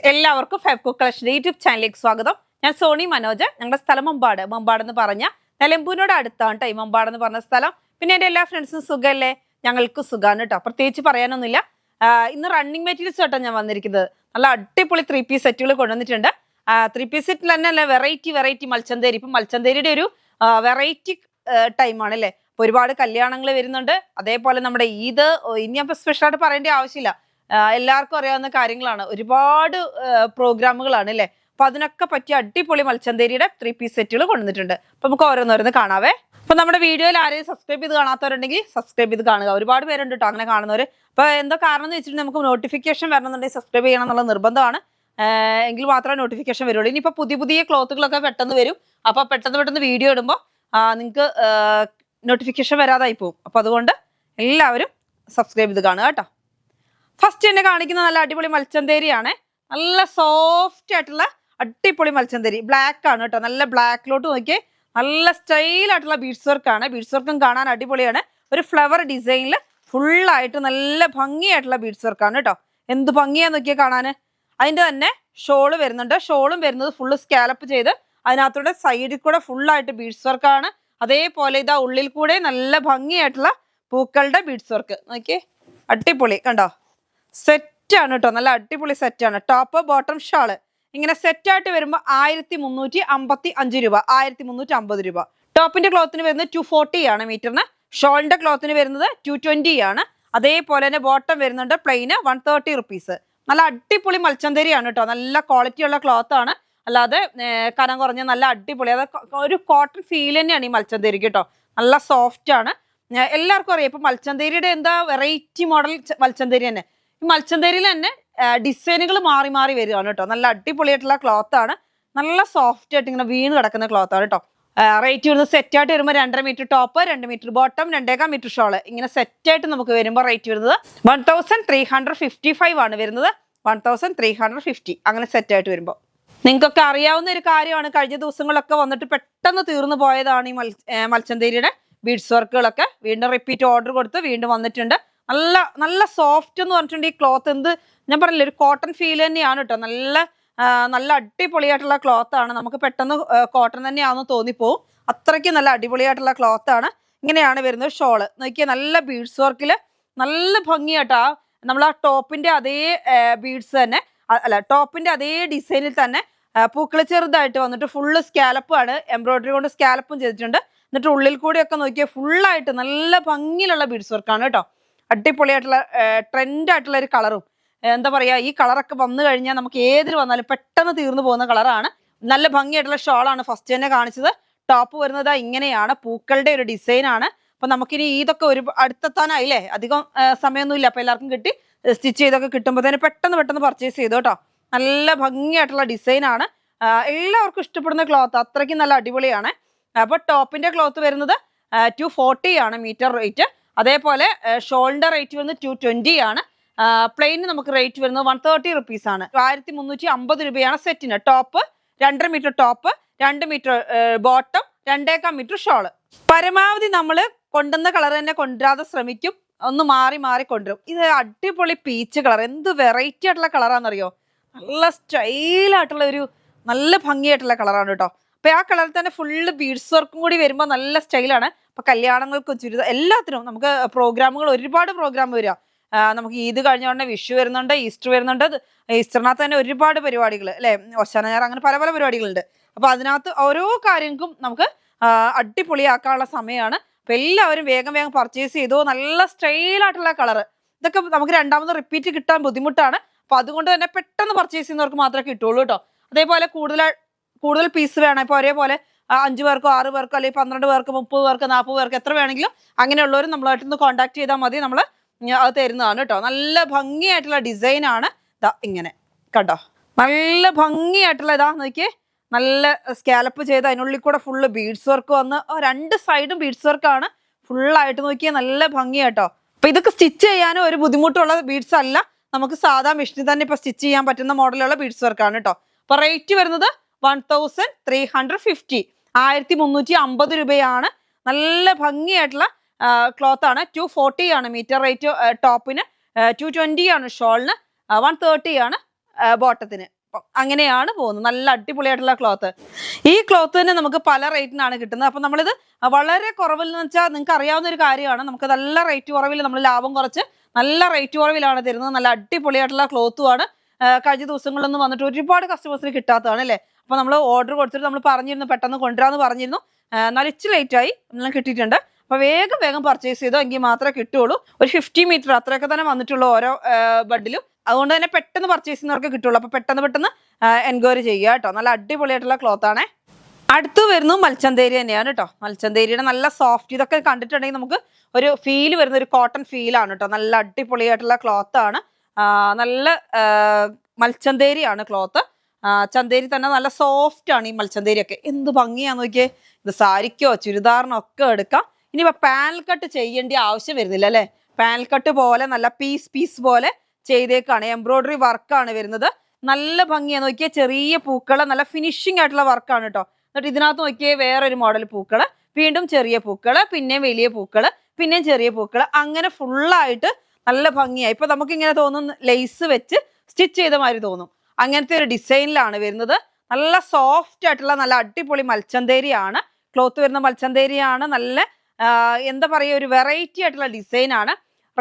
എല്ലാവർക്കും fab cook collection YouTube ചാനലിലേക്ക് സ്വാഗതം. ഞാൻ സോണി മനോജ്. ഞങ്ങളുടെ സ്ഥലം മമ്പാട് എന്ന് പറഞ്ഞ നിലമ്പൂരിനോട് അടുത്താണ് കേട്ടോ ഈ മമ്പാട് എന്ന് പറഞ്ഞ സ്ഥലം. പിന്നെ എൻ്റെ എല്ലാ ഫ്രണ്ട്സും സുഖമല്ലേ? ഞങ്ങൾക്ക് സുഖമാണ് കേട്ടോ, പ്രത്യേകിച്ച് പറയാനൊന്നുമില്ല. ഇന്ന് റണ്ണിങ് മെറ്റീരിയൽസ് കേട്ടോ ഞാൻ വന്നിരിക്കുന്നത്. നല്ല അടിപൊളി 3 പീസ് സെറ്റുകൾ കൊണ്ടുവന്നിട്ടുണ്ട്. 3 പീസ് സെറ്റിൽ തന്നെ അല്ല വെറൈറ്റി മൽച്ചന്തേരി. ഇപ്പം മൽച്ചന്തേരിയുടെ ഒരു വെറൈറ്റി ടൈമാണ് അല്ലേ. ഇപ്പൊ ഒരുപാട് കല്യാണങ്ങൾ വരുന്നുണ്ട്. അതേപോലെ നമ്മുടെ ഈദ് ഇനി അപ്പം സ്പെഷ്യലായിട്ട് പറയേണ്ട ആവശ്യമില്ല, എല്ലാവർക്കും അറിയാവുന്ന കാര്യങ്ങളാണ്. ഒരുപാട് പ്രോഗ്രാമുകളാണ് അല്ലേ. അപ്പൊ അതിനൊക്കെ പറ്റിയ അടിപൊളി മൽച്ചന്തേരിയുടെ 3 പീസ് സെറ്റുകൾ കൊണ്ടുവന്നിട്ടുണ്ട്. അപ്പൊ നമുക്ക് ഓരോന്നോരോന്ന് കാണാവേ. അപ്പൊ നമ്മുടെ വീഡിയോയിൽ ആരെയും സബ്സ്ക്രൈബ് ചെയ്ത് കാണാത്തവരുണ്ടെങ്കിൽ സബ്സ്ക്രൈബ് ചെയ്ത് കാണുക. ഒരുപാട് പേരുണ്ട് കേട്ടോ അങ്ങനെ കാണുന്നവര്. അപ്പൊ എന്താ കാരണം എന്ന് വെച്ചിട്ടുണ്ടെങ്കിൽ നമുക്ക് നോട്ടിഫിക്കേഷൻ വരണമെന്നുണ്ടെങ്കിൽ സബ്സ്ക്രൈബ് ചെയ്യണം എന്നുള്ള നിർബന്ധമാണ്. എങ്കിൽ മാത്രമേ നോട്ടിഫിക്കേഷൻ വരുള്ളൂ. ഇനിയിപ്പോൾ പുതിയ ക്ലോത്തുകളൊക്കെ പെട്ടെന്ന് വരും. അപ്പൊ പെട്ടെന്ന് വീഡിയോ ഇടുമ്പോൾ നിങ്ങൾക്ക് നോട്ടിഫിക്കേഷൻ വരാതായി പോകും. അപ്പൊ അതുകൊണ്ട് എല്ലാവരും സബ്സ്ക്രൈബ് ചെയ്ത് കാണുക കേട്ടോ. ഫസ്റ്റ് എന്നെ കാണിക്കുന്ന നല്ല അടിപൊളി മൽച്ചന്തേരിയാണ്. നല്ല സോഫ്റ്റ് ആയിട്ടുള്ള അടിപൊളി മൽച്ചന്തേരി. ബ്ലാക്ക് ആണ് കേട്ടോ. നല്ല ബ്ലാക്കിലോട്ട് നോക്കിയേ, നല്ല സ്റ്റൈലായിട്ടുള്ള ബീഡ്സ് വർക്കാണ്. ബീഡ്സ് വർക്കും കാണാൻ അടിപൊളിയാണ്. ഒരു ഫ്ലവർ ഡിസൈനിൽ ഫുള്ളായിട്ട് നല്ല ഭംഗിയായിട്ടുള്ള ബീഡ്സ് വർക്കാണ് കേട്ടോ. എന്ത് ഭംഗിയാന്ന് നോക്കിയാൽ കാണാൻ. അതിൻ്റെ തന്നെ ഷോള് വരുന്നുണ്ട്. ഷോളും വരുന്നത് ഫുള്ള് സ്കാലപ്പ് ചെയ്ത് അതിനകത്തൂടെ സൈഡിൽ കൂടെ ഫുള്ളായിട്ട് ബീഡ്സ് വർക്കാണ്. അതേപോലെ ഇതാ ഉള്ളിൽ കൂടെ നല്ല ഭംഗിയായിട്ടുള്ള പൂക്കളുടെ ബീഡ്സ് വർക്ക് നോക്കിയേ, അടിപൊളി കണ്ടോ. സെറ്റാണ് കേട്ടോ, നല്ല അടിപൊളി സെറ്റാണ്. ടോപ്പ് ബോട്ടം ഷാള് ഇങ്ങനെ സെറ്റായിട്ട് വരുമ്പോൾ 1355 രൂപ, 1350 രൂപ. ടോപ്പിന്റെ ക്ലോത്തിന് വരുന്നത് 240 ആണ് മീറ്ററിന്. ഷോളിന്റെ ക്ലോത്തിന് വരുന്നത് 220 ആണ്. അതേപോലെ തന്നെ ബോട്ടം വരുന്നുണ്ട് പ്ലെയിന് 130 റുപ്പീസ്. നല്ല അടിപൊളി മൽച്ചന്തേരിയാണ് കേട്ടോ. നല്ല ക്വാളിറ്റി ഉള്ള ക്ലോത്ത് ആണ്, അല്ലാതെ കനം കുറഞ്ഞ നല്ല അടിപൊളി. അത് ഒരു കോട്ടൺ ഫീൽ തന്നെയാണ് ഈ മൽച്ചന്തേരിക്ക് കേട്ടോ. നല്ല സോഫ്റ്റ് ആണ്. എല്ലാവർക്കും അറിയാം ഇപ്പൊ മൽച്ചന്തേരിയുടെ എന്താ വെറൈറ്റി മോഡൽ മൽച്ചന്തേരി തന്നെ. ഈ മൽച്ചന്തേരിയിൽ തന്നെ ഡിസൈനുകൾ മാറി വരികയാണ് കേട്ടോ. നല്ല അടിപൊളിയായിട്ടുള്ള ക്ലോത്ത് ആണ്. നല്ല സോഫ്റ്റ് ആയിട്ട് ഇങ്ങനെ വീണ് കിടക്കുന്ന ക്ലോത്ത് ആണ് കേട്ടോ. റേറ്റ് വരുന്നത് സെറ്റായിട്ട് വരുമ്പോൾ 2.5 meter top, 2 meter bottom, 2.25 meter shawl. ഇങ്ങനെ സെറ്റായിട്ട് നമുക്ക് വരുമ്പോൾ റേറ്റ് വരുന്നത് 1355 ആണ് വരുന്നത്. 1350 അങ്ങനെ സെറ്റായിട്ട് വരുമ്പോൾ. നിങ്ങൾക്കൊക്കെ അറിയാവുന്ന ഒരു കാര്യമാണ്, കഴിഞ്ഞ ദിവസങ്ങളൊക്കെ വന്നിട്ട് പെട്ടെന്ന് തീർന്നു പോയതാണ് ഈ മൽച്ചന്തേരിയുടെ ബീഡ്സ് വർക്കുകളൊക്കെ. വീണ്ടും റിപ്പീറ്റ് ഓർഡർ കൊടുത്ത് വീണ്ടും വന്നിട്ടുണ്ട്. നല്ല സോഫ്റ്റ് എന്ന് പറഞ്ഞിട്ടുണ്ട് ഈ ക്ലോത്ത്. എന്ത് ഞാൻ പറഞ്ഞില്ലേ, ഒരു കോട്ടൺ ഫീൽ തന്നെയാണ് കേട്ടോ. നല്ല അടിപൊളിയായിട്ടുള്ള ക്ലോത്ത് ആണ്. നമുക്ക് പെട്ടെന്ന് കോട്ടൺ തന്നെയാണെന്ന് തോന്നിപ്പോവും. അത്രയ്ക്ക് നല്ല അടിപൊളിയായിട്ടുള്ള ക്ലോത്ത് ആണ്. ഇങ്ങനെയാണ് വരുന്നത് ഷോള് നോക്കിയാൽ. നല്ല ബീഡ്സ് വർക്കിൽ നല്ല ഭംഗിയായിട്ടാ. നമ്മൾ ആ ടോപ്പിന്റെ അതേ ബീഡ്സ് തന്നെ, അല്ല ടോപ്പിന്റെ അതേ ഡിസൈനിൽ തന്നെ പൂക്കൾ ചെറുതായിട്ട് വന്നിട്ട് ഫുള്ള് സ്കാലപ്പ് ആണ്. എംബ്രോയിഡറി കൊണ്ട് സ്കാലപ്പും ചെയ്തിട്ടുണ്ട്. എന്നിട്ട് ഉള്ളിൽ കൂടെയൊക്കെ നോക്കിയാൽ ഫുള്ളായിട്ട് നല്ല ഭംഗിയിലുള്ള ബീഡ്സ് വർക്കാണ് കേട്ടോ. അടിപൊളിയായിട്ടുള്ള ട്രെൻഡായിട്ടുള്ള ഒരു കളറും. എന്താ പറയുക, ഈ കളറൊക്കെ വന്നു കഴിഞ്ഞാൽ നമുക്ക് ഏതിൽ വന്നാലും പെട്ടെന്ന് തീർന്നു പോകുന്ന കളറാണ്. നല്ല ഭംഗിയായിട്ടുള്ള ഷോളാണ് ഫസ്റ്റ് തന്നെ കാണിച്ചത്. ടോപ്പ് വരുന്നത് ഇങ്ങനെയാണ്, പൂക്കളുടെ ഒരു ഡിസൈനാണ്. അപ്പൊ നമുക്കിനി ഇതൊക്കെ ഒരു അടുത്തെത്താനായില്ലേ, അധികം സമയമൊന്നുമില്ല. അപ്പൊ എല്ലാവർക്കും കിട്ടി. സ്റ്റിച്ച് ചെയ്തൊക്കെ കിട്ടുമ്പോൾ തന്നെ പെട്ടെന്ന് പർച്ചേസ് ചെയ്തു കേട്ടോ. നല്ല ഭംഗിയായിട്ടുള്ള ഡിസൈനാണ്. എല്ലാവർക്കും ഇഷ്ടപ്പെടുന്ന ക്ലോത്ത്, അത്രയ്ക്കും നല്ല അടിപൊളിയാണ്. അപ്പൊ ടോപ്പിന്റെ ക്ലോത്ത് വരുന്നത് 240 ആണ് മീറ്റർ റേറ്റ്. അതേപോലെ ഷോളിന്റെ റേറ്റ് വരുന്നത് 220 ആണ്. പ്ലെയിന് നമുക്ക് റേറ്റ് വരുന്നത് 130 റുപ്പീസ് ആണ്. 1350 രൂപയാണ് സെറ്റിന്. Top 2.5 meter top, 2 meter bottom, 2.25 meter shawl. പരമാവധി നമ്മൾ കൊണ്ടുവന്ന കളർ തന്നെ കൊണ്ടുവരാതെ ശ്രമിക്കും. ഒന്ന് മാറി കൊണ്ടുവരും. ഇത് അടിപൊളി പീച്ച് കളർ. എന്ത് വെറൈറ്റി ആയിട്ടുള്ള കളറാണെന്നറിയോ. നല്ല സ്റ്റൈലായിട്ടുള്ള ഒരു നല്ല ഭംഗിയായിട്ടുള്ള കളറാണ് കേട്ടോ. അപ്പൊ ആ കളറിൽ തന്നെ ഫുള്ള് ബീഡ്സ് വർക്കും കൂടി വരുമ്പോൾ നല്ല സ്റ്റൈലാണ്. അപ്പൊ കല്യാണങ്ങൾക്കും ചുരിദാർ എല്ലാത്തിനും നമുക്ക് പ്രോഗ്രാമുകൾ, ഒരുപാട് പ്രോഗ്രാം വരിക. നമുക്ക് ഈദ് കഴിഞ്ഞ ഉടനെ വിഷു വരുന്നുണ്ട്, ഈസ്റ്റർ വരുന്നുണ്ട്. ഈസ്റ്ററിനകത്ത് തന്നെ ഒരുപാട് പരിപാടികൾ അല്ലെ, ഓശാന ഞായർ, അങ്ങനെ പല പരിപാടികളുണ്ട്. അപ്പൊ അതിനകത്ത് ഓരോ കാര്യങ്ങൾക്കും നമുക്ക് അടിപൊളിയാക്കാനുള്ള സമയമാണ്. അപ്പൊ എല്ലാവരും വേഗം പർച്ചേസ് ചെയ്തു. നല്ല സ്റ്റൈലായിട്ടുള്ള കളറ്. ഇതൊക്കെ നമുക്ക് രണ്ടാമത് റിപ്പീറ്റ് കിട്ടാൻ ബുദ്ധിമുട്ടാണ്. അപ്പൊ അതുകൊണ്ട് തന്നെ പെട്ടെന്ന് പർച്ചേസ് ചെയ്യുന്നവർക്ക് മാത്രമേ കിട്ടുള്ളൂ കേട്ടോ. അതേപോലെ കൂടുതൽ പീസ് വേണം. ഇപ്പൊ ഒരേപോലെ 5 പേർക്കോ 6 പേർക്കോ അല്ലെങ്കിൽ 12 പേർക്ക് 30 പേർക്ക് 40 പേർക്ക് എത്ര വേണമെങ്കിലും അങ്ങനെയുള്ളവർ നമ്മളായിട്ടൊന്ന് കോൺടാക്ട് ചെയ്താൽ മതി. നമ്മൾ അത് തരുന്നതാണ് കേട്ടോ. നല്ല ഭംഗിയായിട്ടുള്ള ഡിസൈനാണ്. ഇതാ ഇങ്ങനെ കണ്ടോ, നല്ല ഭംഗിയായിട്ടുള്ള ഇതാ നോക്കിയേ. നല്ല സ്കാലപ്പ് ചെയ്ത് അതിനുള്ളിൽ കൂടെ ഫുള്ള് ബീഡ്സ് വർക്ക് വന്ന് 2 സൈഡും ബീഡ്സ് വർക്കാണ് ഫുള്ളായിട്ട്. നോക്കിയാൽ നല്ല ഭംഗിയാട്ടോ. അപ്പൊ ഇതൊക്കെ സ്റ്റിച്ച് ചെയ്യാനും ഒരു ബുദ്ധിമുട്ടുള്ള ബീഡ്സ് അല്ല. നമുക്ക് സാധാ മെഷീനിൽ തന്നെ ഇപ്പൊ സ്റ്റിച്ച് ചെയ്യാൻ പറ്റുന്ന മോഡലുള്ള ബീഡ്സ് വർക്കാണ് കേട്ടോ. അപ്പൊ റേറ്റ് വരുന്നത് 1350, 1350 രൂപയാണ്. നല്ല ഭംഗിയായിട്ടുള്ള ക്ലോത്ത് ആണ്. 240 ആണ് മീറ്റർ റേറ്റ് ടോപ്പിന്, 220 ആണ് ഷോളിന്, 130 ആണ് ബോട്ടത്തിന്. അങ്ങനെയാണ് പോകുന്നത്. നല്ല അടിപൊളിയായിട്ടുള്ള ക്ലോത്ത്. ഈ ക്ലോത്ത് തന്നെ നമുക്ക് പല റേറ്റിനാണ് കിട്ടുന്നത്. അപ്പൊ നമ്മളിത് വളരെ കുറവിൽ വെച്ചാൽ നിങ്ങൾക്ക് അറിയാവുന്ന ഒരു കാര്യമാണ്. നമുക്ക് നല്ല റേറ്റ് കുറവിൽ നമ്മൾ ലാഭം കുറച്ച് നല്ല റേറ്റ് കുറവിലാണ് തരുന്നത്. നല്ല അടിപൊളിയായിട്ടുള്ള ക്ലോത്തുമാണ്. കഴിഞ്ഞ ദിവസങ്ങളിലൊന്നും വന്നിട്ട് ഒരുപാട് കസ്റ്റമേഴ്സിന് കിട്ടാത്തതാണ് അല്ലേ. അപ്പൊ നമ്മൾ ഓർഡർ കൊടുത്തിട്ട് നമ്മൾ പറഞ്ഞിരുന്നു പെട്ടെന്ന് കൊണ്ടുവരാന്ന് പറഞ്ഞിരുന്നു. എന്നാൽ ഇച്ചിരി ലേറ്റ് ആയി, നമ്മൾ കിട്ടിയിട്ടുണ്ട്. അപ്പൊ വേഗം പർച്ചേസ് ചെയ്തോ എങ്കിൽ മാത്രമേ കിട്ടുള്ളൂ. ഒരു 50 മീറ്റർ അത്രയൊക്കെ തന്നെ വന്നിട്ടുള്ളൂ ഓരോ ബണ്ടിലും. അതുകൊണ്ട് തന്നെ പെട്ടെന്ന് പർച്ചേസ് ചെയ്യുന്നവർക്ക് കിട്ടുള്ളൂ. അപ്പൊ പെട്ടെന്ന് എൻക്വയറി ചെയ്യുക കേട്ടോ. നല്ല അടിപൊളിയായിട്ടുള്ള ക്ലോത്ത് ആണേ. അടുത്ത് വരുന്നു മൽച്ചന്തേരി തന്നെയാണ് കേട്ടോ. മൽച്ചന്തേരിയുടെ നല്ല സോഫ്റ്റ്, ഇതൊക്കെ കണ്ടിട്ടുണ്ടെങ്കിൽ നമുക്ക് ഒരു ഫീൽ വരുന്ന ഒരു കോട്ടൺ ഫീലാണ് കേട്ടോ. നല്ല അടിപൊളിയായിട്ടുള്ള ക്ലോത്ത് ആണ്. നല്ല മൽച്ചന്തേരിയാണ് ക്ലോത്ത്. ചന്തേരി തന്നെ നല്ല സോഫ്റ്റ് ആണ് ഈ മൽച്ചന്തേരി ഒക്കെ. എന്ത് ഭംഗിയാന്ന് നോക്കിയേ. ഇത് സാരിക്കോ ചുരിദാറിനോ ഒക്കെ എടുക്കാം. ഇനിയിപ്പോ പാനൽ കട്ട് ചെയ്യേണ്ട ആവശ്യം വരുന്നില്ല അല്ലെ. പാനൽ കട്ട് പോലെ നല്ല പീസ് പോലെ ചെയ്തേക്കാണ്. എംബ്രോയിഡറി വർക്കാണ് വരുന്നത്. നല്ല ഭംഗിയാണ് നോക്കിയേ. ചെറിയ പൂക്കള്, നല്ല ഫിനിഷിംഗ് ആയിട്ടുള്ള വർക്കാണ് കേട്ടോ. എന്നിട്ട് ഇതിനകത്ത് നോക്കിയേ വേറൊരു മോഡൽ പൂക്കള്, വീണ്ടും ചെറിയ പൂക്കള്, പിന്നെയും വലിയ പൂക്കള്, പിന്നെയും ചെറിയ പൂക്കള്, അങ്ങനെ ഫുള്ളായിട്ട് നല്ല ഭംഗിയായി. ഇപ്പൊ നമുക്ക് ഇങ്ങനെ തോന്നുന്നു ലെയ്സ് വെച്ച് സ്റ്റിച്ച് ചെയ്ത മാതിരി തോന്നും. അങ്ങനത്തെ ഒരു ഡിസൈനിലാണ് വരുന്നത്. നല്ല സോഫ്റ്റ് ആയിട്ടുള്ള നല്ല അടിപൊളി മൽച്ചന്തേരിയാണ് ക്ലോത്ത് വരുന്ന. മൽച്ചന്തേരിയാണ് നല്ല എന്താ പറയുക, ഒരു വെറൈറ്റി ആയിട്ടുള്ള ഡിസൈൻ ആണ്.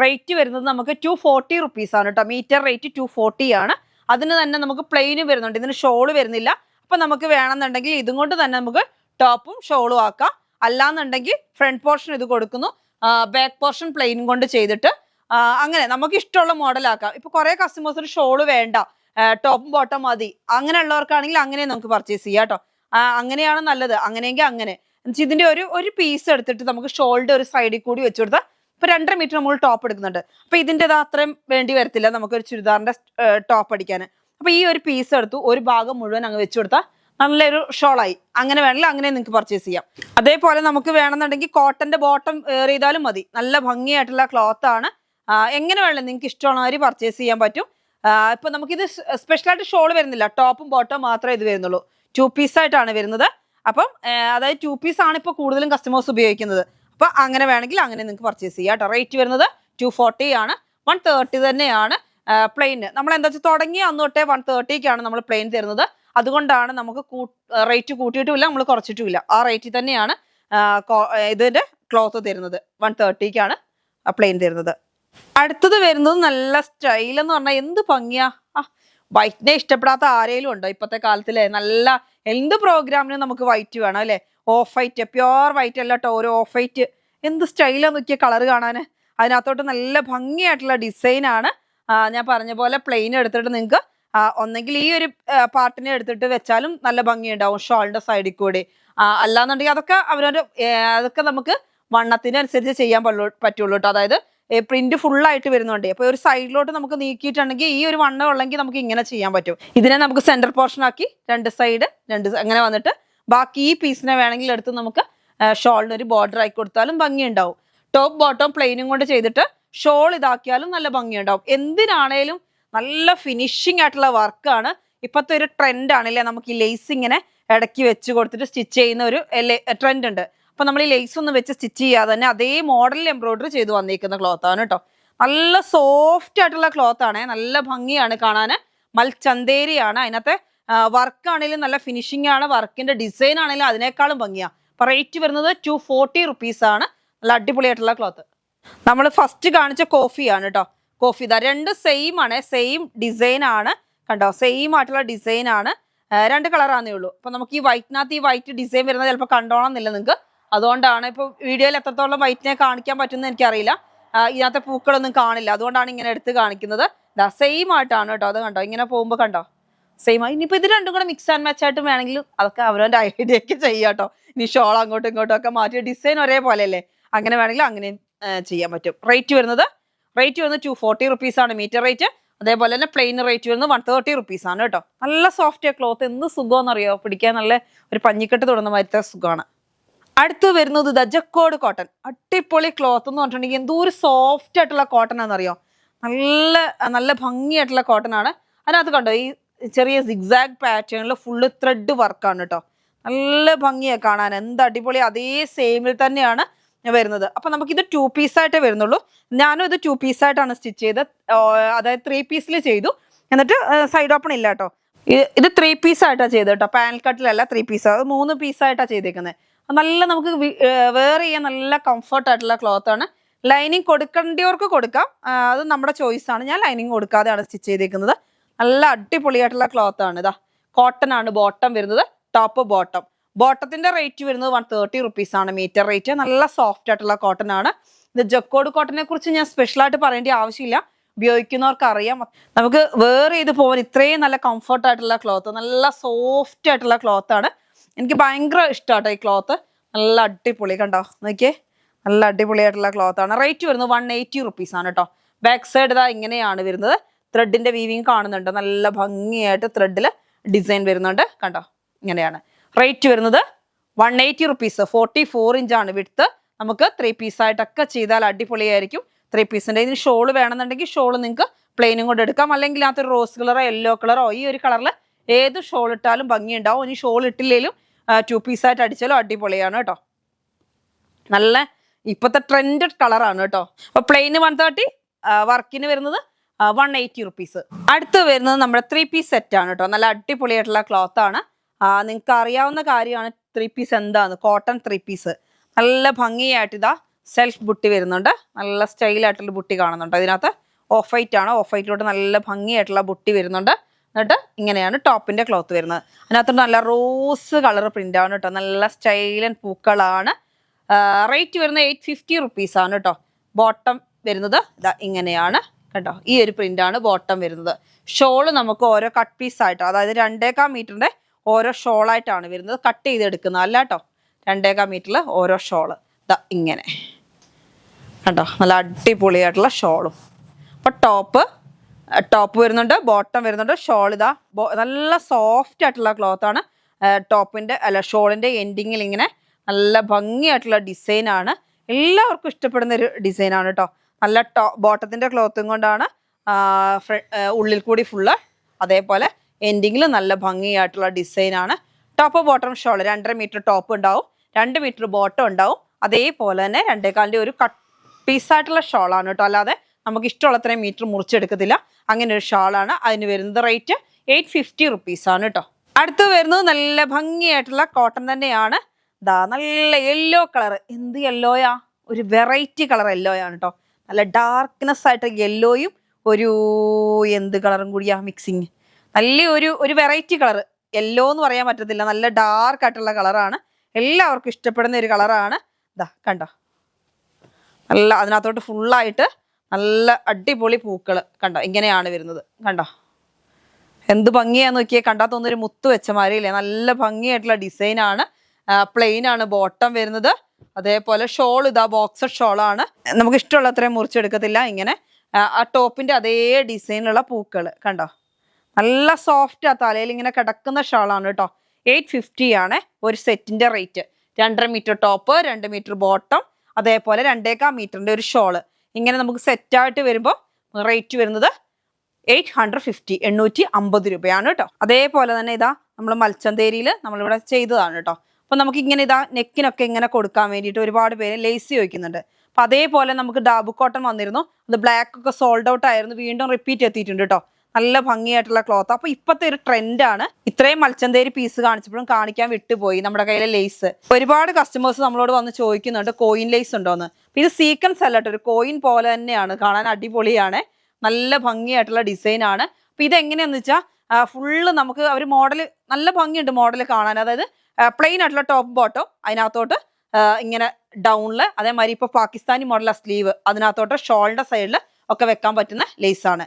റേറ്റ് വരുന്നത് നമുക്ക് 240 റുപ്പീസ് ആണ് കേട്ടോ. മീറ്റർ റേറ്റ് 240 ആണ്. അതിന് തന്നെ നമുക്ക് പ്ലെയിനും വരുന്നുണ്ട്, ഇതിന് ഷോള് വരുന്നില്ല. അപ്പൊ നമുക്ക് വേണമെന്നുണ്ടെങ്കിൽ ഇതും കൊണ്ട് തന്നെ നമുക്ക് ടോപ്പും ഷോളും ആക്കാം. അല്ലാന്നുണ്ടെങ്കിൽ ഫ്രണ്ട് പോർഷൻ ഇത് കൊടുക്കുന്നു, ബാക്ക് പോർഷൻ പ്ലെയിനും കൊണ്ട് ചെയ്തിട്ട് അങ്ങനെ നമുക്ക് ഇഷ്ടമുള്ള മോഡലാക്കാം. ഇപ്പൊ കുറെ കസ്റ്റമേഴ്സിന് ഷോള് വേണ്ട, ടോപ്പും ബോട്ടം മതി, അങ്ങനെയുള്ളവർക്കാണെങ്കിൽ അങ്ങനെ നമുക്ക് പർച്ചേസ് ചെയ്യാം കേട്ടോ. അങ്ങനെയാണ് നല്ലത്. അങ്ങനെയെങ്കിൽ അങ്ങനെ ഇതിന്റെ ഒരു പീസ് എടുത്തിട്ട് നമുക്ക് ഷോളിന്റെ ഒരു സൈഡിൽ കൂടി വെച്ചു കൊടുത്താൽ ഇപ്പൊ 2.5 മീറ്റർ നമ്മൾ ടോപ്പ് എടുക്കുന്നുണ്ട്. അപ്പൊ ഇതിന്റെ അത്രയും വേണ്ടി വരത്തില്ല നമുക്കൊരു ചുരിദാറിന്റെ ടോപ്പ് അടിക്കാൻ. അപ്പൊ ഈ ഒരു പീസ് എടുത്തു ഒരു ഭാഗം മുഴുവൻ അങ്ങ് വെച്ചു കൊടുത്താൽ നല്ലൊരു ഷോളായി. അങ്ങനെ വേണമെങ്കിൽ അങ്ങനെ നിങ്ങൾക്ക് പർച്ചേസ് ചെയ്യാം. അതേപോലെ നമുക്ക് വേണമെന്നുണ്ടെങ്കിൽ കോട്ടന്റെ ബോട്ടം വെയർ ചെയ്താലും മതി. നല്ല ഭംഗിയായിട്ടുള്ള ക്ലോത്ത് ആണ്. എങ്ങനെ വേണം നിങ്ങൾക്ക് ഇഷ്ടമുള്ള മാതിരി പർച്ചേസ് ചെയ്യാൻ പറ്റും. ഇപ്പൊ നമുക്കിത് സ്പെഷ്യലായിട്ട് ഷോൾ വരുന്നില്ല, ടോപ്പും ബോട്ടം മാത്രമേ ഇത് വരുന്നുള്ളൂ. 2 പീസ് ആയിട്ടാണ് വരുന്നത്. അപ്പം അതായത് 2 പീസ് ആണ് ഇപ്പോൾ കൂടുതലും കസ്റ്റമേഴ്സ് ഉപയോഗിക്കുന്നത്. അപ്പൊ അങ്ങനെ വേണമെങ്കിൽ അങ്ങനെ നിങ്ങൾക്ക് പർച്ചേസ് ചെയ്യാം കേട്ടോ. റേറ്റ് വരുന്നത് 240 ആണ്. 130 തന്നെയാണ് പ്ലെയിൻ. നമ്മൾ എന്താ വെച്ചാൽ തുടങ്ങിയ അന്ന് തൊട്ടേ 130ക്കാണ് നമ്മൾ പ്ലെയിൻ തരുന്നത്. അതുകൊണ്ടാണ് നമുക്ക് റേറ്റ് കൂട്ടിയിട്ടുമില്ല നമ്മൾ കുറച്ചിട്ടുമില്ല. ആ റേറ്റിൽ തന്നെയാണ് ഇതിന്റെ ക്ലോത്ത് തരുന്നത്. 130ക്കാണ് പ്ലെയിൻ തരുന്നത്. അടുത്തത് വരുന്നത് നല്ല സ്റ്റൈൽ എന്ന് പറഞ്ഞാൽ എന്ത് ഭംഗിയാ. വൈറ്റിനെ ഇഷ്ടപ്പെടാത്ത ആരെങ്കിലും ഉണ്ടോ ഇപ്പോഴത്തെ കാലത്തിലെ? നല്ല എന്ത് പ്രോഗ്രാമിനും നമുക്ക് വൈറ്റ് വേണം അല്ലെ. ഓഫ് വൈറ്റ്, പ്യോർ വൈറ്റ് അല്ല കേട്ടോ, ഒരു ഓഫ് വൈറ്റ്. എന്ത് സ്റ്റൈലാന്ന് നോക്കിയ കളർ കാണാൻ. അതിനകത്തോട്ട് നല്ല ഭംഗിയായിട്ടുള്ള ഡിസൈനാണ്. ഞാൻ പറഞ്ഞ പോലെ പ്ലെയിൻ എടുത്തിട്ട് നിങ്ങൾക്ക് ഒന്നെങ്കിൽ ഈ ഒരു പാർട്ടിനെ എടുത്തിട്ട് വെച്ചാലും നല്ല ഭംഗിയുണ്ടാവും ഷോളിന്റെ സൈഡിൽ കൂടി. അല്ലാന്നുണ്ടെങ്കിൽ അതൊക്കെ നമുക്ക് വണ്ണത്തിനനുസരിച്ച് ചെയ്യാൻ പറ്റുള്ളൂ കേട്ടോ. അതായത് പ്രിന്റ് ഫുള്ളായിട്ട് വരുന്നുണ്ട്. അപ്പൊ ഒരു സൈഡിലോട്ട് നമുക്ക് നീക്കിയിട്ടുണ്ടെങ്കിൽ ഈ ഒരു വണ്ണം ഉള്ളെങ്കിൽ നമുക്ക് ഇങ്ങനെ ചെയ്യാൻ പറ്റും. ഇതിനെ നമുക്ക് സെന്റർ പോർഷൻ ആക്കി രണ്ട് സൈഡ് അങ്ങനെ വന്നിട്ട് ബാക്കി ഈ പീസിനെ വേണമെങ്കിൽ എടുത്ത് നമുക്ക് ഷോളിന് ഒരു ബോർഡർ ആക്കി കൊടുത്താലും ഭംഗിയുണ്ടാവും. ടോപ്പ് ബോട്ടം പ്ലെയിനും കൊണ്ട് ചെയ്തിട്ട് ഷോൾ ഇതാക്കിയാലും നല്ല ഭംഗിയുണ്ടാവും. എന്തിനാണേലും നല്ല ഫിനിഷിംഗ് ആയിട്ടുള്ള വർക്കാണ്. ഇപ്പോഴത്തെ ഒരു ട്രെൻഡ് ആണല്ലേ, നമുക്ക് ഈ ലേസ് ഇങ്ങനെ ഇടയ്ക്ക് വെച്ച് കൊടുത്തിട്ട് സ്റ്റിച്ച് ചെയ്യുന്ന ഒരു ട്രെൻഡ് ഉണ്ട്. അപ്പൊ നമ്മൾ ഈ ലേസ് ഒന്നും വെച്ച് സ്റ്റിച്ച് ചെയ്യാതെ തന്നെ അതേ മോഡലിൽ എംബ്രോയിഡറി ചെയ്ത് വന്നിരിക്കുന്ന ക്ലോത്ത് ആണ് കേട്ടോ. നല്ല സോഫ്റ്റ് ആയിട്ടുള്ള ക്ലോത്ത് ആണ്, നല്ല ഭംഗിയാണ് കാണാൻ. മൽച്ചന്തേരിയാണ്. അതിനകത്തെ വർക്ക് ആണെങ്കിലും നല്ല ഫിനിഷിംഗ് ആണ്. വർക്കിന്റെ ഡിസൈൻ ആണെങ്കിലും അതിനേക്കാളും ഭംഗിയാണ്. അപ്പൊ റേറ്റ് വരുന്നത് 240 റുപ്പീസ് ആണ്. നല്ല അടിപൊളിയായിട്ടുള്ള ക്ലോത്ത്. നമ്മൾ ഫസ്റ്റ് കാണിച്ച കോഫിയാണ് കേട്ടോ. കോഫി ഇതാ രണ്ട് സെയിം ആണ്, സെയിം ഡിസൈൻ ആണ് കണ്ടോ. സെയിം ആയിട്ടുള്ള ഡിസൈൻ ആണ്. 2 കളറാന്നേ ഉള്ളൂ. അപ്പൊ നമുക്ക് ഈ വൈറ്റിനകത്ത് ഈ വൈറ്റ് ഡിസൈൻ വരുന്നത് ചിലപ്പോൾ കണ്ടോണമെന്നില്ല നിങ്ങൾക്ക്. അതുകൊണ്ടാണ് ഇപ്പൊ വീഡിയോയിൽ എത്രത്തോളം വൈറ്റിനെ കാണിക്കാൻ പറ്റുമെന്ന് എനിക്കറിയില്ല. ഇതിനകത്തെ പൂക്കളൊന്നും കാണില്ല, അതുകൊണ്ടാണ് ഇങ്ങനെ എടുത്ത് കാണിക്കുന്നത്. സെയിം ആയിട്ടാണ് കേട്ടോ. അത് കണ്ടോ, ഇങ്ങനെ പോകുമ്പോൾ കണ്ടോ സെയിം ആയി. ഇനിയിപ്പോൾ ഇത് രണ്ടും കൂടെ മിക്സ് ആൻഡ് മാച്ച് ആയിട്ട് വേണമെങ്കിൽ അതൊക്കെ അവരവൻ്റെ ഐഡിയക്ക് ചെയ്യാം കേട്ടോ. ഇനി ഷോൾ അങ്ങോട്ടും ഇങ്ങോട്ടും ഒക്കെ മാറ്റി ഡിസൈൻ ഒരേപോലെ അല്ലേ, അങ്ങനെ വേണമെങ്കിൽ അങ്ങനെയും ചെയ്യാൻ പറ്റും. റേറ്റ് വരുന്നത് 240 റുപ്പീസ് ആണ് മീറ്റർ റേറ്റ്. അതേപോലെ തന്നെ പ്ലെയിൻ റേറ്റ് വരുന്നത് 130 റുപ്പീസ് ആണ് കേട്ടോ. നല്ല സോഫ്റ്റ് ക്ലോത്ത്, എന്ത് സുഖമെന്നറിയോ, പിടിക്കാൻ നല്ല ഒരു പഞ്ഞിക്കെട്ട് തുടങ്ങുന്ന മാതിരത്തെ സുഖമാണ്. അടുത്ത് വരുന്നത് ദജക്കോട് കോട്ടൺ. അടിപൊളി ക്ലോത്ത് എന്ന് പറഞ്ഞിട്ടുണ്ടെങ്കിൽ എന്തോ ഒരു സോഫ്റ്റ് ആയിട്ടുള്ള കോട്ടൺ ആണെന്നറിയോ. നല്ല ഭംഗിയായിട്ടുള്ള കോട്ടൺ ആണ്. അതിനകത്ത് കണ്ടോ ഈ ചെറിയ സിഗ്സാഗ് പാറ്റേണിൽ ഫുള്ള് ത്രെഡ് വർക്കാണ് കേട്ടോ. നല്ല ഭംഗിയാണ് കാണാൻ, എന്ത് അടിപൊളി. അതേ സെയിമിൽ തന്നെയാണ് വരുന്നത്. അപ്പൊ നമുക്കിത് 2 പീസായിട്ടേ വരുന്നുള്ളൂ. ഞാനും ഇത് 2 പീസായിട്ടാണ് സ്റ്റിച്ച് ചെയ്തത്. അതായത് 3 പീസിൽ ചെയ്തു. എന്നിട്ട് സൈഡ് ഓപ്പൺ ഇല്ല കേട്ടോ. ഇത് 3 പീസായിട്ടാണ് ചെയ്തത് കേട്ടോ, പാനൽ കട്ടിലല്ല, 3 പീസ്, അത് 3 പീസായിട്ടാണ് ചെയ്തേക്കുന്നത്. നല്ല നമുക്ക് വെയർ ചെയ്യാൻ നല്ല കംഫർട്ട് ആയിട്ടുള്ള ക്ലോത്ത് ആണ്. ലൈനിങ് കൊടുക്കേണ്ടവർക്ക് കൊടുക്കാം, അത് നമ്മുടെ ചോയ്സ് ആണ്. ഞാൻ ലൈനിങ് കൊടുക്കാതെയാണ് സ്റ്റിച്ച് ചെയ്തേക്കുന്നത്. നല്ല അടിപൊളിയായിട്ടുള്ള ക്ലോത്ത് ആണ്. ഇതാ കോട്ടൺ ആണ് ബോട്ടം വരുന്നത്, ടോപ്പ് ബോട്ടം. ബോട്ടത്തിന്റെ റേറ്റ് വരുന്നത് 130 റുപ്പീസ് ആണ് മീറ്റർ റേറ്റ്. നല്ല സോഫ്റ്റ് ആയിട്ടുള്ള കോട്ടൺ ആണ്. ഇത് ജക്കോഡ് കോട്ടനെ കുറിച്ച് ഞാൻ സ്പെഷ്യലായിട്ട് പറയേണ്ട ആവശ്യമില്ല, ഉപയോഗിക്കുന്നവർക്ക് അറിയാം. നമുക്ക് വെയർ ചെയ്ത് പോകാൻ ഇത്രയും നല്ല കംഫർട്ട് ആയിട്ടുള്ള ക്ലോത്ത്, നല്ല സോഫ്റ്റ് ആയിട്ടുള്ള ക്ലോത്ത് ആണ്. എനിക്ക് ഭയങ്കര ഇഷ്ടമാട്ടോ ഈ ക്ലോത്ത്. നല്ല അടിപൊളി, കണ്ടോ നോക്കിയേ, നല്ല അടിപൊളിയായിട്ടുള്ള ക്ലോത്ത് ആണ്. റേറ്റ് വരുന്നത് 180 റുപ്പീസ് ആണ് കേട്ടോ. ബാക്ക് സൈഡ് ഇതാ ഇങ്ങനെയാണ് വരുന്നത്. ത്രെഡിന്റെ വീവിങ് കാണുന്നുണ്ട്, നല്ല ഭംഗിയായിട്ട് ത്രെഡിൽ ഡിസൈൻ വരുന്നുണ്ട്, കണ്ടോ ഇങ്ങനെയാണ്. റേറ്റ് വരുന്നത് 180 റുപ്പീസ്. 44 ഇഞ്ചാണ് വിഡ്ത്ത്. നമുക്ക് 3 പീസായിട്ടൊക്കെ ചെയ്താൽ അടിപൊളിയായിരിക്കും. 3 പീസിന്റെ. ഇതിന് ഷോള് വേണമെന്നുണ്ടെങ്കിൽ ഷോള് നിങ്ങൾക്ക് പ്ലെയിനും കൊണ്ട് എടുക്കാം, അല്ലെങ്കിൽ അതൊരു റോസ് കളറോ യെല്ലോ കളറോ ഈ ഒരു കളറിൽ ഏത് ഷോൾ ഇട്ടാലും ഭംഗിയുണ്ടാവും. ഇനി ഷോൾ ഇട്ടില്ലെങ്കിലും 2 പീസായിട്ട് അടിച്ചാലും അടിപൊളിയാണ് കേട്ടോ. നല്ല ഇപ്പോഴത്തെ ട്രെൻഡഡ് കളറാണ് കേട്ടോ. അപ്പൊ പ്ലെയിന് 130, വർക്കിന് വരുന്നത് 180 റുപ്പീസ്. അടുത്ത് വരുന്നത് നമ്മുടെ 3 പീസ് സെറ്റ് ആണ് കേട്ടോ. നല്ല അടിപൊളിയായിട്ടുള്ള ക്ലോത്ത് ആണ്. നിങ്ങൾക്ക് അറിയാവുന്ന കാര്യമാണ് 3 പീസ് എന്താണ്. കോട്ടൺ 3 പീസ് നല്ല ഭംഗിയായിട്ട് ഇതാ സെൽഫ് ബുട്ടി വരുന്നുണ്ട്. നല്ല സ്റ്റൈലായിട്ടുള്ള ബുട്ടി കാണുന്നുണ്ട്. ഇതിനകത്ത് ഓഫ് വൈറ്റ് ആണ്, ഓഫ് വൈറ്റിലോട്ട് നല്ല ഭംഗിയായിട്ടുള്ള ബുട്ടി വരുന്നുണ്ട്. എന്നിട്ട് ഇങ്ങനെയാണ് ടോപ്പിന്റെ ക്ലോത്ത് വരുന്നത്. അതിനകത്ത് നല്ല റോസ് കളർ പ്രിന്റ് ആണ് കേട്ടോ. നല്ല സ്റ്റൈലൻ പൂക്കളാണ്. റേറ്റ് വരുന്നത് 850 റുപ്പീസ് ആണ് കേട്ടോ. ബോട്ടം വരുന്നത് ഇതാ ഇങ്ങനെയാണ് കേട്ടോ. ഈ ഒരു പ്രിന്റ് ആണ് ബോട്ടം വരുന്നത്. ഷോള് നമുക്ക് ഓരോ കട്ട് പീസ് ആയിട്ടോ, അതായത് 2.25 മീറ്ററിന്റെ ഓരോ ഷോളായിട്ടാണ് വരുന്നത്. കട്ട് ചെയ്തെടുക്കുന്നത് അല്ല കേട്ടോ. 2.25 മീറ്ററിൽ ഓരോ ഷോള് ഇതാ ഇങ്ങനെ കേട്ടോ. നല്ല അടിപൊളിയായിട്ടുള്ള ഷോളും. അപ്പൊ ടോപ്പ് വരുന്നുണ്ട്, ബോട്ടം വരുന്നുണ്ട്, ഷോൾ ഇതാ നല്ല സോഫ്റ്റ് ആയിട്ടുള്ള ക്ലോത്ത് ആണ്. ടോപ്പിന്റെ അല്ല ഷോളിന്റെ എൻഡിങ്ങിൽ ഇങ്ങനെ നല്ല ഭംഗിയായിട്ടുള്ള ഡിസൈൻ ആണ്. എല്ലാവർക്കും ഇഷ്ടപ്പെടുന്ന ഒരു ഡിസൈൻ ആണ് കേട്ടോ. നല്ല ബോട്ടത്തിന്റെ ക്ലോത്തും കൊണ്ടാണ് ഉള്ളിൽ കൂടി ഫുള്ള്, അതേപോലെ എൻഡിങ്ങിൽ നല്ല ഭംഗിയായിട്ടുള്ള ഡിസൈൻ ആണ്. Top bottom shawl 2.5 meter top ഉണ്ടാവും, 2 മീറ്റർ ബോട്ടം ഉണ്ടാവും. അതേപോലെ തന്നെ 2.25 ഒരു കട്ട് പീസായിട്ടുള്ള ഷോളാണ് കേട്ടോ. അല്ലാതെ നമുക്ക് ഇഷ്ടമുള്ള അത്രയും മീറ്റർ മുറിച്ചെടുക്കത്തില്ല. അങ്ങനെ ഒരു ഷാളാണ്. അതിന് വരുന്നത് റേറ്റ് 850 റുപ്പീസ് ആണ് കേട്ടോ. അടുത്ത് വരുന്നത് നല്ല ഭംഗിയായിട്ടുള്ള കോട്ടൺ തന്നെയാണ്. ദാ നല്ല യെല്ലോ കളർ. എന്ത് യെല്ലോയാ, ഒരു വെറൈറ്റി കളർ യെല്ലോയാണ് കേട്ടോ. നല്ല ഡാർക്ക്നെസ് ആയിട്ട് യെല്ലോയും ഒരു എന്ത് കളറും കൂടിയാ മിക്സിങ്. നല്ല ഒരു വെറൈറ്റി കളർ. യെല്ലോ എന്ന് പറയാൻ പറ്റത്തില്ല, നല്ല ഡാർക്ക് ആയിട്ടുള്ള കളറാണ്. എല്ലാവർക്കും ഇഷ്ടപ്പെടുന്ന ഒരു കളറാണ്. ദാ കണ്ടോ, നല്ല അതിനകത്തോട്ട് ഫുള്ളായിട്ട് നല്ല അടിപൊളി പൂക്കൾ കണ്ടോ ഇങ്ങനെയാണ് വരുന്നത്. കണ്ടോ എന്ത് ഭംഗിയാന്ന് നോക്കിയേ. കണ്ടാൽ തോന്നുന്നൊരു മുത്ത് വെച്ച മാതിരിയില്ലേ. നല്ല ഭംഗിയായിട്ടുള്ള ഡിസൈൻ ആണ്. പ്ലെയിൻ ആണ് ബോട്ടം വരുന്നത്. അതേപോലെ ഷോൾ ഇതാ ബോക്സർ ഷോളാണ്. നമുക്ക് ഇഷ്ടമുള്ള അത്രയും മുറിച്ചെടുക്കത്തില്ല. ഇങ്ങനെ ആ ടോപ്പിന്റെ അതേ ഡിസൈനിലുള്ള പൂക്കൾ കണ്ടോ. നല്ല സോഫ്റ്റ് ആ തലയിൽ ഇങ്ങനെ കിടക്കുന്ന ഷാളാണ് കേട്ടോ. 850 ആണ് ഒരു സെറ്റിന്റെ rate. 2.5 meter top, 2 meter bottom, അതേപോലെ 2.25 മീറ്ററിന്റെ ഒരു ഷോള്. ഇങ്ങനെ നമുക്ക് സെറ്റായിട്ട് വരുമ്പോൾ റേറ്റ് വരുന്നത് 850, 850 രൂപയാണ് കേട്ടോ. അതേപോലെ തന്നെ ഇതാ നമ്മൾ മൽച്ചന്തേരിയിൽ നമ്മളിവിടെ ചെയ്തതാണ് കേട്ടോ. അപ്പൊ നമുക്ക് ഇങ്ങനെ ഇതാ നെക്കിനൊക്കെ ഇങ്ങനെ കൊടുക്കാൻ വേണ്ടിയിട്ട് ഒരുപാട് പേര് ലേസ് ചോദിക്കുന്നുണ്ട്. അപ്പൊ അതേപോലെ നമുക്ക് ഡാബു കോട്ടൺ വന്നിരുന്നു. അത് ബ്ലാക്ക് ഒക്കെ സോൾഡ് ഔട്ട് ആയിരുന്നു, വീണ്ടും റിപ്പീറ്റ് എത്തിയിട്ടുണ്ട് കേട്ടോ. നല്ല ഭംഗിയായിട്ടുള്ള ക്ലോത്ത്. അപ്പൊ ഇപ്പത്തെ ഒരു ട്രെൻഡാണ്. ഇത്രയും മൽച്ചന്തേരി പീസ് കാണിച്ചപ്പോഴും കാണിക്കാൻ വിട്ടുപോയി നമ്മുടെ കയ്യിലെ ലേസ്. ഒരുപാട് കസ്റ്റമേഴ്സ് നമ്മളോട് വന്ന് ചോദിക്കുന്നുണ്ട് കോയിൻ ലേസ് ഉണ്ടോന്ന്. ഇത് സീക്വൻസ് അല്ല കേട്ടോ, ഒരു കോയിൻ പോലെ തന്നെയാണ്, കാണാൻ അടിപൊളിയാണ്. നല്ല ഭംഗിയായിട്ടുള്ള ഡിസൈൻ ആണ്. അപ്പൊ ഇതെങ്ങനെയാന്ന് വെച്ചാൽ ഫുള്ള് നമുക്ക് ഒരു മോഡൽ നല്ല ഭംഗിയുണ്ട് മോഡൽ കാണാൻ. അതായത് പ്ലെയിൻ ആയിട്ടുള്ള ടോപ്പ് ബോട്ടം, അതിനകത്തോട്ട് ഇങ്ങനെ ഡൗണില്, അതേമാതിരി ഇപ്പൊ പാകിസ്ഥാനി മോഡൽ സ്ലീവ്, അതിനകത്തോട്ട് ഷോളിന്റെ സൈഡിൽ ഒക്കെ വെക്കാൻ പറ്റുന്ന ലേസ് ആണ്.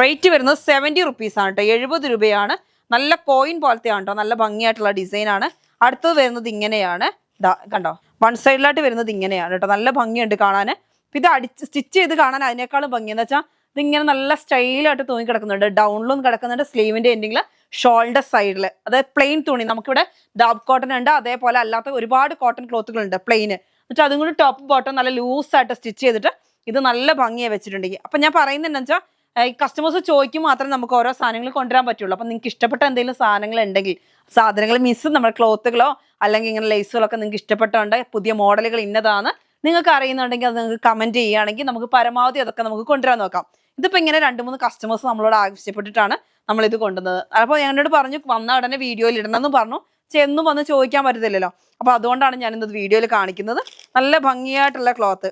റേറ്റ് വരുന്നത് 70 റുപ്പീസ് ആണ് കേട്ടോ. 70 രൂപയാണ്. നല്ല കോയിൻ പോലത്തെ ആണ് കേട്ടോ. നല്ല ഭംഗിയായിട്ടുള്ള ഡിസൈൻ ആണ്. അടുത്തത് വരുന്നത് ഇങ്ങനെയാണ്. ഇതാ കണ്ടോ, വൺ സൈഡിലായിട്ട് വരുന്നത് ഇങ്ങനെയാണ് കേട്ടോ. നല്ല ഭംഗിയുണ്ട് കാണാൻ. ഇത് സ്റ്റിച്ച് ചെയ്ത് കാണാൻ അതിനേക്കാളും ഭംഗി എന്ന് വെച്ചാൽ ഇതിങ്ങനെ നല്ല സ്റ്റൈലായിട്ട് തൂങ്ങി കിടക്കുന്നുണ്ട്. ഡൗണിലും കിടക്കുന്നുണ്ട്, സ്ലീവിന്റെ എൻഡിങ്ങിൽ, ഷോളിന്റെ സൈഡിൽ. അതായത് പ്ലെയിൻ തുണി. നമുക്കിവിടെ ഡാബ് കോട്ടൺ ഉണ്ട്, അതേപോലെ അല്ലാത്ത ഒരുപാട് കോട്ടൺ ക്ലോത്തുകളുണ്ട് പ്ലെയിന്. എന്നിട്ട് അതും കൂടി ടോപ്പ് ബോട്ടം നല്ല ലൂസായിട്ട് സ്റ്റിച്ച് ചെയ്തിട്ട് ഇത് നല്ല ഭംഗിയായി വെച്ചിട്ടുണ്ടെങ്കിൽ. അപ്പൊ ഞാൻ പറയുന്നത് എന്താ വെച്ചാൽ ഈ കസ്റ്റമേഴ്സ് ചോദിക്കും മാത്രമേ നമുക്ക് ഓരോ സാധനങ്ങൾ കൊണ്ടുവരാൻ പറ്റുള്ളൂ. അപ്പൊ നിങ്ങൾക്ക് ഇഷ്ടപ്പെട്ട എന്തെങ്കിലും സാധനങ്ങൾ ഉണ്ടെങ്കിൽ, സാധനങ്ങൾ നമ്മുടെ ക്ലോത്തുകളോ അല്ലെങ്കിൽ ഇങ്ങനെ ലേസുകളൊക്കെ നിങ്ങൾക്ക് ഇഷ്ടപ്പെട്ടുണ്ട്, പുതിയ മോഡലുകൾ ഇന്നതാണ് നിങ്ങൾക്ക് അറിയുന്നുണ്ടെങ്കിൽ അത് നിങ്ങൾക്ക് കമന്റ് ചെയ്യുകയാണെങ്കിൽ നമുക്ക് പരമാവധി അതൊക്കെ നമുക്ക് കൊണ്ടുവരാൻ നോക്കാം. ഇതിപ്പോ ഇങ്ങനെ 2-3 കസ്റ്റമേഴ്സ് നമ്മളോട് ആവശ്യപ്പെട്ടിട്ടാണ് നമ്മളിത് കൊണ്ടുവന്നത്. അപ്പോൾ എന്നോട് പറഞ്ഞു വന്ന ഉടനെ വീഡിയോയിൽ ഇടണമെന്ന് പറഞ്ഞു. എന്നും വന്ന് ചോദിക്കാൻ പറ്റത്തില്ലല്ലോ. അപ്പോൾ അതുകൊണ്ടാണ് ഞാനിന്നത് വീഡിയോയിൽ കാണിക്കുന്നത്. നല്ല ഭംഗിയായിട്ടുള്ള ക്ലോത്ത്.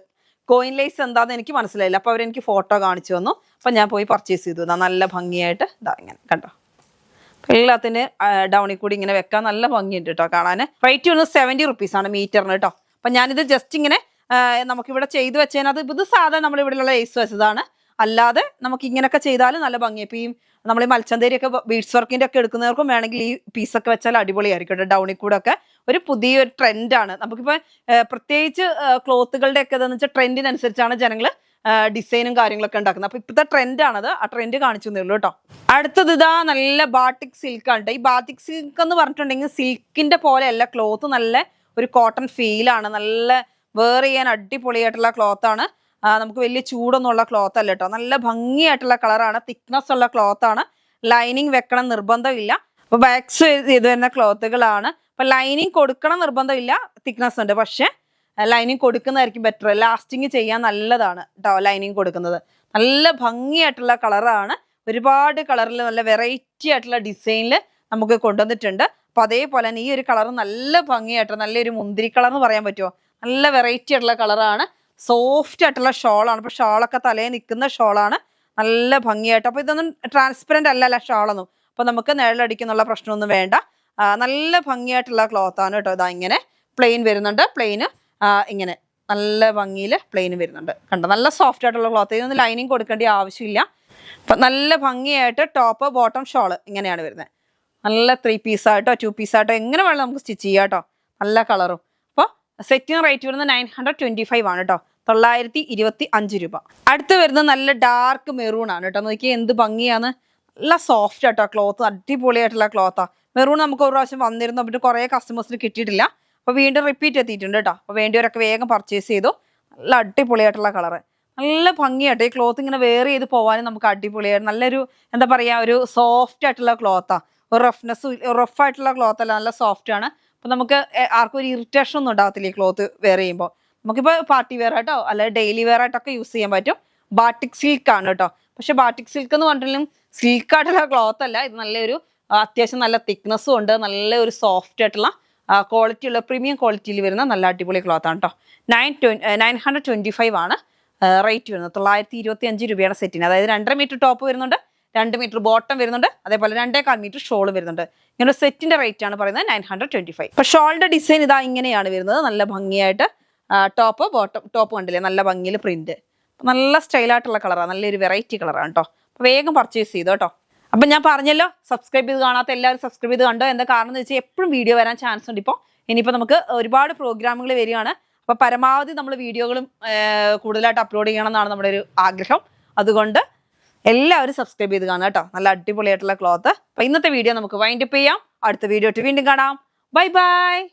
കോയിൻ ലേസ് എന്താണെന്ന് എനിക്ക് മനസ്സിലായില്ല. അപ്പോൾ അവരെനിക്ക് ഫോട്ടോ കാണിച്ചു തന്നു. അപ്പോൾ ഞാൻ പോയി പർച്ചേസ് ചെയ്തു. നല്ല ഭംഗിയായിട്ട് ഇതാ ഇങ്ങനെ കണ്ടോ. എല്ലാത്തിന് ഡൗണിൽ കൂടി ഇങ്ങനെ വെക്കാൻ നല്ല ഭംഗിയുണ്ട് കേട്ടോ കാണാൻ. റേറ്റ് വരുന്നത് 70 റുപ്പീസാണ് മീറ്ററിന് കേട്ടോ. അപ്പം ഞാനിത് ജസ്റ്റ് ഇങ്ങനെ നമുക്കിവിടെ ചെയ്ത് വെച്ചതിനകത്ത് ഇത് സാധാരണ നമ്മളിവിടെയുള്ള ലേസ് വെച്ചതാണ്. അല്ലാതെ നമുക്ക് ഇങ്ങനെയൊക്കെ ചെയ്താൽ നല്ല ഭംഗി. ഇപ്പം ഈ നമ്മൾ ഈ മൽച്ചന്തേരിയൊക്കെ ബീഡ്സ് വർക്കിൻ്റെ ഒക്കെ എടുക്കുന്നവർക്കും വേണമെങ്കിൽ ഈ പീസൊക്കെ വെച്ചാൽ അടിപൊളിയായിരിക്കും കേട്ടോ. ഡൗണിൽ കൂടെ ഒക്കെ ഒരു പുതിയൊരു ട്രെൻഡാണ്. നമുക്കിപ്പോൾ പ്രത്യേകിച്ച് ക്ലോത്തുകളുടെ ഒക്കെ ഇതെന്ന് വെച്ചാൽ ട്രെൻഡിനനുസരിച്ചാണ് ജനങ്ങൾ ഡിസൈനും കാര്യങ്ങളൊക്കെ ഉണ്ടാക്കുന്നത്. അപ്പോൾ ഇപ്പോഴത്തെ ട്രെൻഡാണത്. ആ ട്രെൻഡ് കാണിച്ചു തന്നുള്ളൂ കേട്ടോ. അടുത്തത് ഇതാ നല്ല ബാട്ടിക് സിൽക്കാണ് കേട്ടോ. ഈ ബാട്ടിക് സിൽക്ക് എന്ന് പറഞ്ഞിട്ടുണ്ടെങ്കിൽ സിൽക്കിൻ്റെ പോലെയല്ല ക്ലോത്ത്, നല്ല ഒരു കോട്ടൺ ഫീലാണ്. നല്ല വെയർ ചെയ്യാൻ അടിപൊളിയായിട്ടുള്ള ക്ലോത്താണ്. നമുക്ക് വലിയ ചൂടൊന്നുമുള്ള ക്ലോത്ത് അല്ല കേട്ടോ. നല്ല ഭംഗിയായിട്ടുള്ള കളറാണ്, തിക്നെസ് ഉള്ള ക്ലോത്താണ്. ലൈനിങ് വെക്കണം നിർബന്ധമില്ല. അപ്പോൾ ബാക്സ് ചെയ്ത് വരുന്ന ക്ലോത്തുകളാണ്. അപ്പോൾ ലൈനിങ് കൊടുക്കണം നിർബന്ധമില്ല, തിക്നെസ് ഉണ്ട്. പക്ഷേ ലൈനിങ് കൊടുക്കുന്നതായിരിക്കും ബെറ്റർ. ലാസ്റ്റിങ് ചെയ്യാൻ നല്ലതാണ് കേട്ടോ ലൈനിങ് കൊടുക്കുന്നത്. നല്ല ഭംഗിയായിട്ടുള്ള കളറാണ്. ഒരുപാട് കളറിൽ നല്ല വെറൈറ്റി ആയിട്ടുള്ള ഡിസൈനിൽ നമുക്ക് കൊണ്ടുവന്നിട്ടുണ്ട്. അപ്പോൾ അതേപോലെ തന്നെ ഈ ഒരു കളർ നല്ല ഭംഗിയായിട്ട് നല്ലൊരു മുന്തിരി കളർ എന്ന് പറയാൻ പറ്റുമോ, നല്ല വെറൈറ്റി ആയിട്ടുള്ള കളറാണ്. സോഫ്റ്റ് ആയിട്ടുള്ള ഷോളാണ്. അപ്പോൾ ഷോളൊക്കെ തലയിൽ നിൽക്കുന്ന ഷോളാണ്. നല്ല ഭംഗിയായിട്ട്. അപ്പോൾ ഇതൊന്നും ട്രാൻസ്പെറൻറ്റ് അല്ലല്ല ഷോളൊന്നും. അപ്പോൾ നമുക്ക് നിഴലടിക്കുന്നുള്ള പ്രശ്നമൊന്നും വേണ്ട. നല്ല ഭംഗിയായിട്ടുള്ള ക്ലോത്താണ് കേട്ടോ. ഇതാ ഇങ്ങനെ പ്ലെയിൻ വരുന്നുണ്ട്. പ്ലെയിന് ഇങ്ങനെ നല്ല ഭംഗിയിൽ പ്ലെയിൻ വരുന്നുണ്ട് കണ്ടോ. നല്ല സോഫ്റ്റ് ആയിട്ടുള്ള ക്ലോത്ത്. ഇതൊന്നും ലൈനിങ് കൊടുക്കേണ്ട ആവശ്യമില്ല. അപ്പം നല്ല ഭംഗിയായിട്ട് ടോപ്പ് ബോട്ടം ഷോള് ഇങ്ങനെയാണ് വരുന്നത്. നല്ല 3 പീസായിട്ടോ 2 പീസായിട്ടോ എങ്ങനെ വേണം നമുക്ക് സ്റ്റിച്ച് ചെയ്യാം കേട്ടോ. നല്ല കളറും. അപ്പോൾ സെറ്റിന് റേറ്റ് വരുന്നത് 925 ആണ് കേട്ടോ. 925 രൂപ. അടുത്ത് വരുന്നത് നല്ല ഡാർക്ക് മെറൂൺ ആണ് കേട്ടോ. നോക്കിയാൽ എന്ത് ഭംഗിയാണ്. നല്ല സോഫ്റ്റ് ആട്ടോ ക്ലോത്ത്. അടിപൊളിയായിട്ടുള്ള ക്ലോത്താണ്. മെറൂൺ നമുക്ക് ഒരു പ്രാവശ്യം വന്നിരുന്നു. പിന്നെ കുറേ കസ്റ്റമേഴ്സിന് കിട്ടിയിട്ടില്ല. അപ്പോൾ വീണ്ടും റിപ്പീറ്റ് എത്തിയിട്ടുണ്ട് കേട്ടോ. അപ്പോൾ വേണ്ടിയവരൊക്കെ വേഗം പർച്ചേസ് ചെയ്തു. നല്ല അടിപൊളിയായിട്ടുള്ള കളറ്. നല്ല ഭംഗിയായിട്ട് ഈ ക്ലോത്ത് ഇങ്ങനെ വെയർ ചെയ്ത് പോകാനും നമുക്ക് അടിപൊളിയായിട്ട് നല്ലൊരു എന്താ പറയുക ഒരു സോഫ്റ്റ് ആയിട്ടുള്ള ക്ലോത്താണ്. ഒരു റഫായിട്ടുള്ള ക്ലോത്ത് അല്ല, നല്ല സോഫ്റ്റ് ആണ്. അപ്പോൾ നമുക്ക് ആർക്കും ഒരു ഇറിറ്റേഷൻ ഒന്നും ഉണ്ടാകത്തില്ല ഈ ക്ലോത്ത് വെയർ ചെയ്യുമ്പോൾ. നമുക്കിപ്പോൾ പാർട്ടി വെയർ ആയിട്ടോ അല്ലെങ്കിൽ ഡെയിലി വെയർ ആയിട്ടൊക്കെ യൂസ് ചെയ്യാൻ പറ്റും. ബാട്ടിക് സിൽക്ക് ആണ് കേട്ടോ. പക്ഷെ ബാട്ടിക് സിൽക്ക് എന്ന് പറഞ്ഞിട്ടുണ്ടെങ്കിലും സിൽക്കായിട്ടുള്ള ക്ലോത്ത് അല്ല. ഇത് നല്ലൊരു അത്യാവശ്യം നല്ല തിക്നെസ്സും ഉണ്ട്. നല്ല ഒരു സോഫ്റ്റ് ആയിട്ടുള്ള ക്വാളിറ്റി ഉള്ള പ്രീമിയം ക്വാളിറ്റിയിൽ വരുന്ന നല്ല അടിപൊളി ക്ലോത്താണ് കേട്ടോ. 925 ആണ് റേറ്റ് വരുന്നത്. 925 രൂപയാണ് സെറ്റിന്. അതായത് 2.5 മീറ്റർ ടോപ്പ് വരുന്നുണ്ട്, 2 മീറ്റർ ബോട്ടം വരുന്നുണ്ട്, അതേപോലെ 2.25 മീറ്റർ ഷോൾ വരുന്നുണ്ട്. ഇങ്ങനെ സെറ്റിന്റെ റേറ്റ് ആണ് പറയുന്നത് 925. അപ്പോൾ ഷോളിന്റെ ഡിസൈൻ ഇതാ ഇങ്ങനെയാണ് വരുന്നത്. നല്ല ഭംഗിയായിട്ട് ടോപ്പ് ബോട്ടം. ടോപ്പ് കണ്ടില്ലേ നല്ല ഭംഗിയിൽ പ്രിന്റ്. നല്ല സ്റ്റൈലായിട്ടുള്ള കളറാണ്. നല്ലൊരു വെറൈറ്റി കളറാണ് കേട്ടോ. അപ്പോൾ വേഗം പർച്ചേസ് ചെയ്തോ കേട്ടോ. അപ്പം ഞാൻ പറഞ്ഞല്ലോ സബ്സ്ക്രൈബ് ചെയ്ത് കാണാത്ത എല്ലാവരും സബ്സ്ക്രൈബ് ചെയ്ത് കണ്ടോ. എന്താ കാരണം എന്ന് വെച്ചാൽ എപ്പോഴും വീഡിയോ വരാൻ ചാൻസ് ഉണ്ട്. ഇനിയിപ്പോൾ നമുക്ക് ഒരുപാട് പ്രോഗ്രാമുകൾ വരികയാണ്. അപ്പോൾ പരമാവധി നമ്മൾ വീഡിയോകളും കൂടുതലായിട്ട് അപ്ലോഡ് ചെയ്യണം എന്നാണ് നമ്മുടെ ഒരു ആഗ്രഹം. അതുകൊണ്ട് എല്ലാവരും സബ്സ്ക്രൈബ് ചെയ്ത് കാണാം കേട്ടോ. നല്ല അടിപൊളിയായിട്ടുള്ള ക്ലോത്ത്. അപ്പോൾ ഇന്നത്തെ വീഡിയോ നമുക്ക് വൈൻഡപ്പ് ചെയ്യാം. അടുത്ത വീഡിയോ വീണ്ടും കാണാം. Bye bye.